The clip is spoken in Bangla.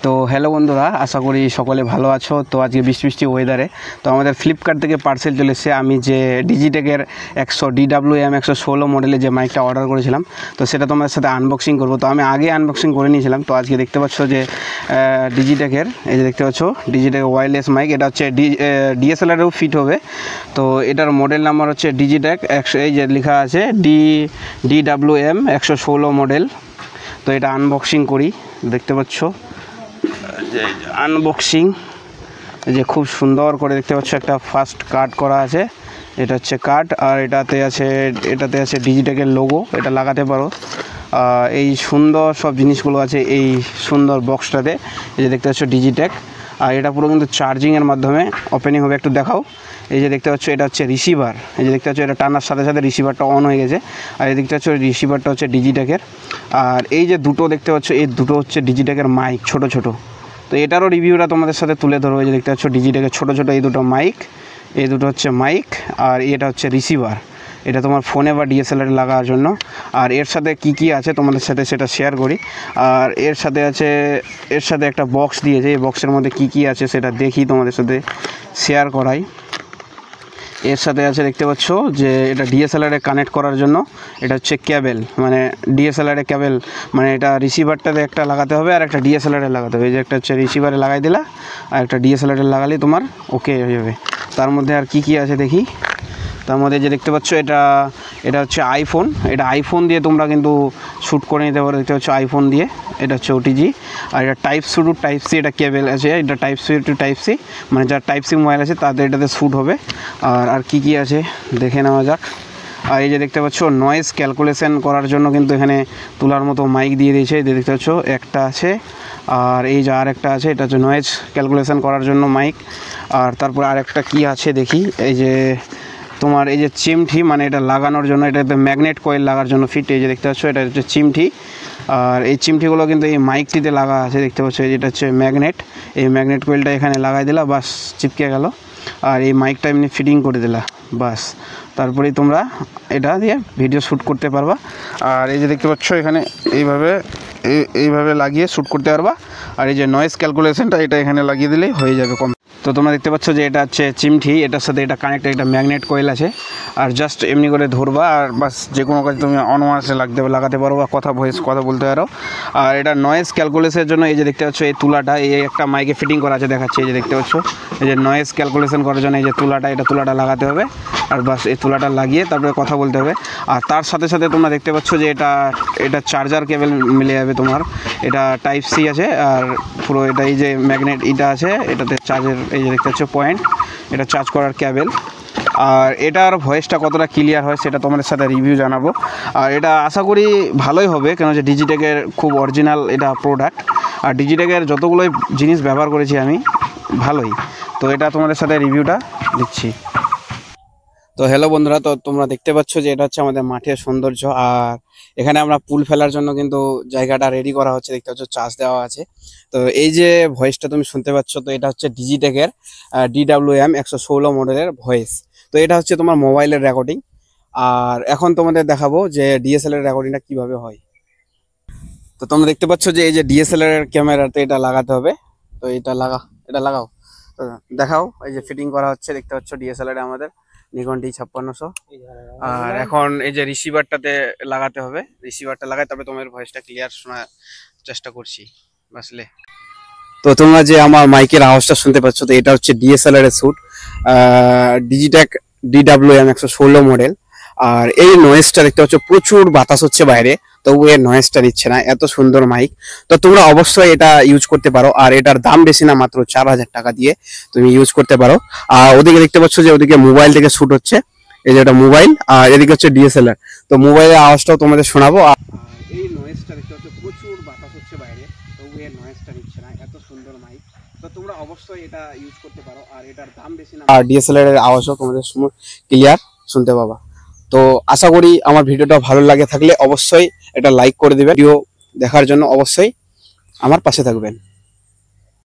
তো হ্যালো বন্ধুরা, আশা করি সকলে ভালো আছো। তো আজকে বৃষ্টি বৃষ্টি ওয়েদারে তো আমাদের ফ্লিপকার্ট থেকে পার্সেল চলে এসেছে। আমি যে ডিজিটেকের 100 DWM 116 মডেলের যে মাইকটা অর্ডার করেছিলাম, তো সেটা তোমাদের সাথে আনবক্সিং করব। তো আমি আগে আনবক্সিং করে নিয়েছিলাম। তো আজকে দেখতে পাচ্ছ যে ডিজিটেকের এই যে দেখতে পাচ্ছ ডিজিটেক ওয়্যারলেস মাইক, এটা হচ্ছে ডিএসএলআরেও ফিট হবে। তো এটার মডেল নাম্বার হচ্ছে ডিজিটেক 100, এই যে লেখা আছে DWM 116 মডেল। তো এটা আনবক্সিং করি। দেখতে পাচ্ছ যে আনবক্সিং, যে খুব সুন্দর করে দেখতে পাচ্ছ একটা ফার্স্ট কাট করা আছে। এটা হচ্ছে কাট, আর এটাতে আছে ডিজিটেকের লোগো, এটা লাগাতে পারো। এই সুন্দর সব জিনিসগুলো আছে এই সুন্দর বক্সটাতে। এই যে দেখতে পাচ্ছ ডিজিটেক, আর এটা পুরো কিন্তু চার্জিংয়ের মাধ্যমে ওপেনিং হবে। একটু দেখাও। এই যে দেখতে পাচ্ছ এটা হচ্ছে রিসিভার। এই যে দেখতে পাচ্ছ এটা টানার সাথে সাথে রিসিভারটা অন হয়ে গেছে। আর এই দেখতে পাচ্ছ রিসিভারটা হচ্ছে ডিজিটেকের। আর এই যে দুটো দেখতে পাচ্ছ, এই দুটো হচ্ছে ডিজিটেকের মাইক, ছোট ছোট। তো এটারও রিভিউটা তোমাদের সাথে তুলে ধরবো। এই যে দেখতে পাচ্ছ ডিজিটেকের ছোট ছোট এই দুটো মাইক, এই দুটো হচ্ছে মাইক, আর এটা হচ্ছে রিসিভার। এটা তোমার ফোনে বা ডিএসএলআরে লাগার জন্য। আর এর সাথে কি আছে তোমাদের সাথে সেটা শেয়ার করি। আর এর সাথে একটা বক্স দিয়েছে। এই বক্সের মধ্যে কি আছে সেটা দেখি, তোমাদের সাথে শেয়ার করাই। এর সাথে আছে দেখতে পাচ্ছ যে এটা ডিএসএলআরে কানেক্ট করার জন্য। এটা হচ্ছে কেবেল, মানে ডিএসএলআরে কেবেল, মানে এটা রিসিভারটাতে একটা লাগাতে হবে আর একটা ডিএসএলআরে লাগাতে হবে। এই যে একটা হচ্ছে রিসিভারে লাগাই দিলা, আর একটা ডিএসএলআরে লাগালেই তোমার ওকে হয়ে যাবে। তার মধ্যে আর কি আছে দেখি। তার মধ্যে যে দেখতে পাচ্ছ এটা হচ্ছে আইফোন। এটা আইফোন দিয়ে তোমরা কিন্তু শ্যুট করে নিতে পারো। দেখতে পাচ্ছ আইফোন দিয়ে। এটা হচ্ছে ওটিজি। আর এটা type C to type C, এটা কেবেল আছে। এটা type C to type C, মানে যার টাইপ সি মোবাইল আছে তাদের এটাতে শ্যুট হবে। আর কি আছে দেখে নেওয়া যাক। আর এই যে দেখতে পাচ্ছ নয়েজ ক্যালকুলেশন করার জন্য কিন্তু এখানে তুলার মতো মাইক দিয়ে দিয়েছে। এই যে দেখতে পাচ্ছ একটা আছে, আর এই যে আরেকটা আছে। এটা হচ্ছে নয়েজ ক্যালকুলেশন করার জন্য মাইক। আর তারপর আরেকটা কি আছে দেখি। এই যে তোমার এই যে চিমটি, মানে এটা লাগানোর জন্য, এটাতে ম্যাগনেট কয়েল লাগার জন্য ফিট। এই যে দেখতে পাচ্ছ এটা হচ্ছে চিমটি। আর এই চিমটিগুলো কিন্তু এই মাইকটিতে লাগা আছে। দেখতে পাচ্ছ যেটা হচ্ছে ম্যাগনেট। এই ম্যাগনেট কয়েলটা এখানে লাগাই দিলা, বাস চিপকে গেল। আর এই মাইকটা এমনি ফিটিং করে দিলা, বাস। তারপরেই তোমরা এটা দিয়ে ভিডিও শ্যুট করতে পারবা। আর এই যে দেখতে পাচ্ছ এখানে এইভাবে লাগিয়ে শ্যুট করতে পারবা। আর এই যে নয়েজ ক্যালকুলেশনটা এটা এখানে লাগিয়ে দিলেই হয়ে যাবে কম। তো তোমরা দেখতে পাচ্ছ যে এটা হচ্ছে চিমটি, এটার সাথে এটা কানেক্টেড, একটা ম্যাগনেট কয়েল আছে। আর জাস্ট এমনি করে ধরবা, আর বাস যে কোনো কাজে তুমি অনওয়ার্সে লাগাতে পারো, বা কথা বলতে পারো। আর এটা নয়েজ ক্যালকুলেশনের জন্য এই যে দেখতে পাচ্ছ এই তুলাটা, এই একটা মাইকে ফিটিং করা আছে, দেখাচ্ছে। এই যে দেখতে পাচ্ছ এই যে নয়েজ ক্যালকুলেশন করার জন্য এই যে তুলাটা লাগাতে হবে। আর বাস এই তুলাটা লাগিয়ে তারপরে কথা বলতে হবে। আর তার সাথে সাথে তোমরা দেখতে পাচ্ছ যে এটা চার্জার কেবল মিলে যাবে তোমার। এটা টাইপ সি আছে, আর পুরো এটা এই যে ম্যাগনেট এটা আছে, এটাতে চার্জের এই যে দেখতে পাচ্ছ পয়েন্ট, এটা চার্জ করার কেবল। আর এটার ভয়েসটা কতটা ক্লিয়ার হয় সেটা তোমাদের সাথে রিভিউ জানাবো। আর এটা আশা করি ভালোই হবে, কেন যে ডিজিটেকের খুব অরিজিনাল এটা প্রোডাক্ট। আর ডিজিটেকের যতগুলোই জিনিস ব্যবহার করেছি আমি, ভালোই। তো এটা তোমাদের সাথে রিভিউটা দিচ্ছি। তো হ্যালো বন্ধুরা, তো তোমরা দেখতে পাচ্ছ যে এটা হচ্ছে আমাদের মাঠের সৌন্দর্য। আর এখানে আমরা পুল ফেলার জন্য কিন্তু জায়গাটা রেডি করা হচ্ছে। দেখতে পাচ্ছ চার্জ দেওয়া আছে। তো এই যে ভয়েসটা তুমি শুনতে পাচ্ছ, তো এটা হচ্ছে ডিজিটেকের DWM 116 মডেলের ভয়েস। তো এটা হচ্ছে তোমার মোবাইলের রেকর্ডিং। আর এখন তোমাদের দেখাবো যে ডিএসএলআর রেকর্ডিংটা কিভাবে হয়। তো তোমরা দেখতে পাচ্ছ যে এই যে ডিএসএলআর ক্যামেরাতে এটা লাগাতে হবে। তো এটা লাগাও। তো দেখাও। এই যে ফিটিং করা হচ্ছে, দেখতে পাচ্ছ ডিএসএলআর আমাদের নিকন D5600। আর এখন এই যে রিসিভারটাতে লাগাতে হবে। রিসিভারটা লাগাই তবে তোমার ভয়েসটা ক্লিয়ার শোনার চেষ্টা করছি, বুঝলে। তো তোমরা যে আমার মাইকের আওয়াজটা শুনতে পাচ্ছ, তো এটা হচ্ছে ডিএসএলআর এর শ্যুট, ডিজিটেক DWM 116 মডেল। আর এই নয়েজটা দেখতে পাচ্ছ, প্রচুর বাতাস হচ্ছে বাইরে, তবু এর নয়েজটা নিচ্ছে না। এত সুন্দর মাইক। তো তোমরা অবশ্যই এটা ইউজ করতে পারো। আর এটার দাম বেশি না, মাত্র 4000 টাকা দিয়ে তুমি ইউজ করতে পারো। আর ওদিকে দেখতে পাচ্ছ যে ওদিকে মোবাইল থেকে শ্যুট হচ্ছে। এই যে এটা মোবাইল, আর এদিকে হচ্ছে ডিএসএলআর। তো মোবাইলের আওয়াজটাও তোমাদের শোনাবো। আর এই নয়েজটা দেখতে পাচ্ছ, প্রচুর বাতাস হচ্ছে বাইরে, তবু এর নয়েজটা নিচ্ছে না। এত সুন্দর মাইক। তো তোমরা অবশ্যই এটা ইউজ করতে পারো। আর এটার দাম বেশি না, আর ডিএসএলআর এর আওয়াজও তোমাদের ক্লিয়ার শুনতে পাবা। তো আশা করি আমার ভিডিওটা ভালো লাগে থাকলে অবশ্যই এটা লাইক করে দিবেন। ভিডিও দেখার জন্য অবশ্যই আমার পাশে থাকবেন।